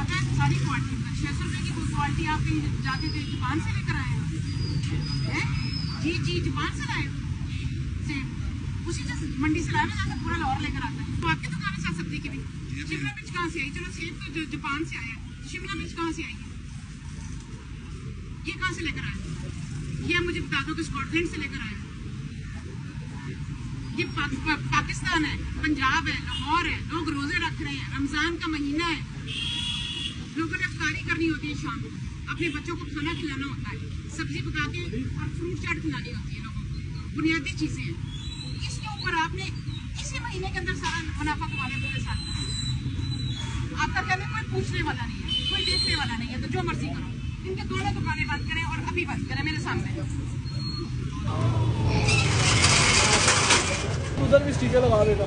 पता है सारी क्वालिटी 600 रुपए की कोई क्वालिटी आप कहीं जाते थे जापान से लेकर आए हैं? जी जापान से लाए सेब उसी से मंडी से लाए ना, जैसे पूरा लाहौर लेकर आता है। तो आपकी दुकान है सब्जी की भी। शिमला मिर्च कहाँ से आई? चलो सेब तो जापान से आया, शिमला मिर्च कहाँ से आई है? ये कहाँ से लेकर आए? ये मुझे बता दो कि स्कॉटलैंड से लेकर आए। ये पाकिस्तान है, पंजाब है, लाहौर है, लोग रोजे रख रहे हैं, रमजान का महीना है, लोगों ने इफ्तारी करनी होती है, शाम को अपने बच्चों को खाना खिलाना होता है, सब्जी पका के और फ्रूट चाट खिलानी होती है लोगों को, बुनियादी चीजें हैं। इसके ऊपर आपने इसी महीने के अंदर सारा मुनाफा कमा लिया पूरे साल। आपका कहने कोई पूछने वाला नहीं है, कोई देखने वाला नहीं है, तो जो मर्जी करो। इनके दोनों दुकानें बंद करें और अभी बंद करें मेरे सामने। उधर भी स्टिकर लगा देगा।